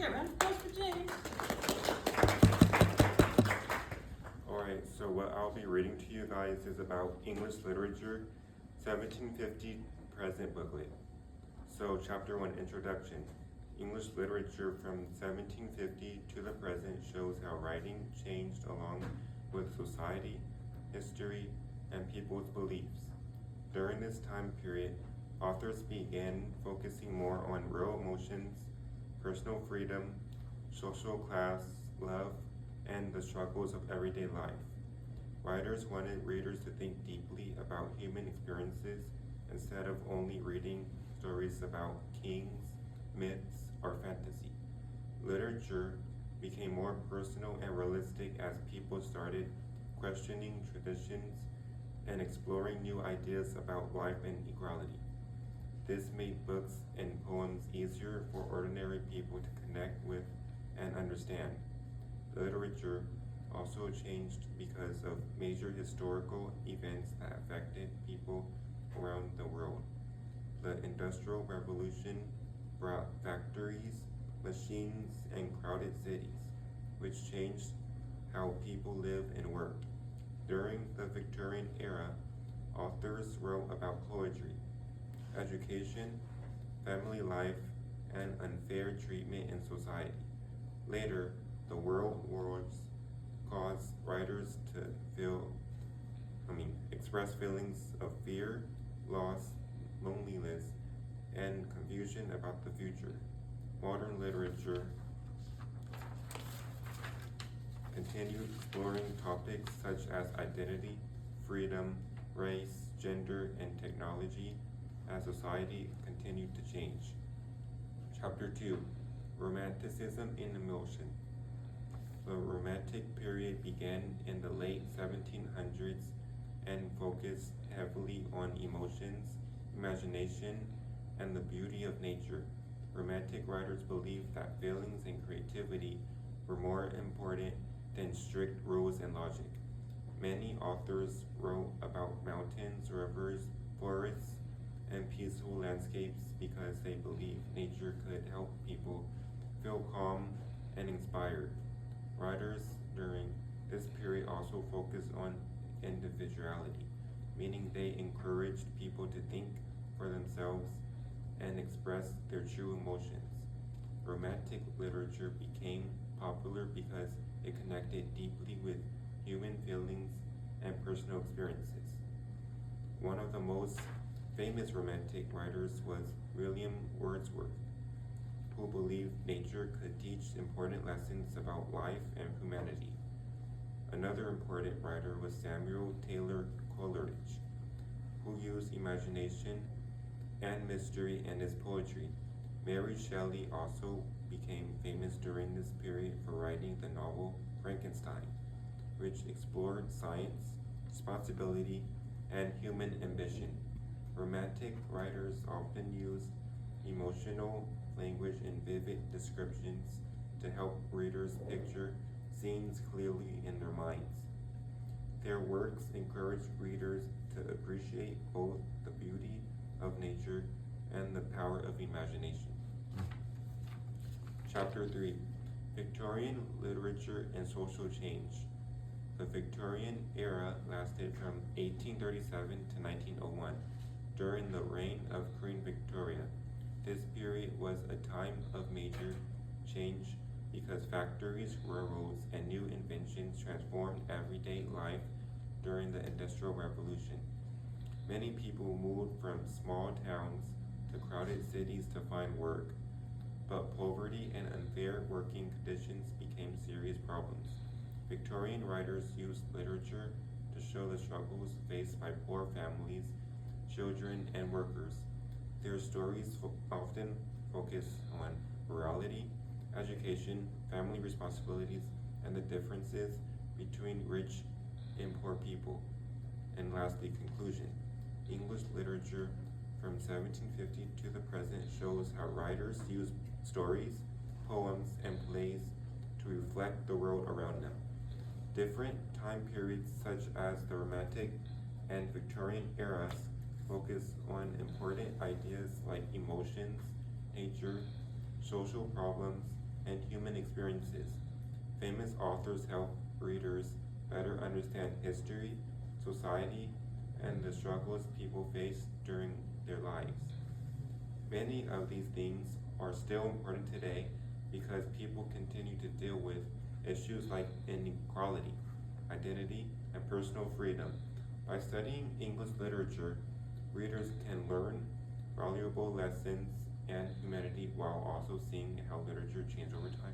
Okay, round of applause for James. Alright, so what I'll be reading to you guys is about English literature, 1750 present booklet. So chapter 1, Introduction. English literature from 1750 to the present shows how writing changed along with society, history, and people's beliefs. During this time period, authors began focusing more on real emotions, personal freedom, social class, love, and the struggles of everyday life. Writers wanted readers to think deeply about human experiences instead of only reading stories about kings, myths, or fantasy. Literature became more personal and realistic as people started questioning traditions and exploring new ideas about life and equality. This made books and poems easier for ordinary people to connect with and understand. Literature also changed because of major historical events that affected people around the world. The Industrial Revolution brought factories, machines, and crowded cities, which changed how people live and work. During the Victorian era, authors wrote about poetry, education, family life, and unfair treatment in society. Later, the world wars caused writers to express feelings of fear, loss, loneliness, and confusion about the future. Modern literature continued exploring topics such as identity, freedom, race, gender, and technology as society continued to change. Chapter 2, Romanticism in Emotion. The Romantic period began in the late 1700s and focused heavily on emotions, imagination, and the beauty of nature. Romantic writers believed that feelings and creativity were more important than strict rules and logic. Many authors wrote about mountains, rivers, forests, and peaceful landscapes because they believed nature could help people feel calm and inspired. Writers during this period also focused on individuality, meaning they encouraged people to think for themselves and express their true emotions. Romantic literature became popular because it connected deeply with human feelings and personal experiences. One of the most famous romantic writers was William Wordsworth, who believed nature could teach important lessons about life and humanity. Another important writer was Samuel Taylor Coleridge, who used imagination and mystery in his poetry. Mary Shelley also became famous during this period for writing the novel Frankenstein, which explored science, responsibility, and human ambition. Romantic writers often use emotional language and vivid descriptions to help readers picture scenes clearly in their minds. Their works encourage readers to appreciate both the beauty of nature and the power of imagination. Chapter 3, Victorian Literature and Social Change. The Victorian era lasted from 1837 to 1901, during the reign of Queen Victoria. This period was a time of major change because factories, railroads, and new inventions transformed everyday life during the Industrial Revolution. Many people moved from small towns to crowded cities to find work, but poverty and unfair working conditions became serious problems. Victorian writers used literature to show the struggles faced by poor families, children, and workers. Their stories often focus on morality, education, family responsibilities, and the differences between rich and poor people. And lastly, conclusion. English literature from 1750 to the present shows how writers use stories, poems, and plays to reflect the world around them. Different time periods such as the Romantic and Victorian eras focus on important ideas like emotions, nature, social problems, and human experiences. Famous authors help readers better understand history, society, and the struggles people face during their lives. Many of these things are still important today because people continue to deal with issues like inequality, identity, and personal freedom. By studying English literature, readers can learn valuable lessons and humanity while also seeing how literature changed over time.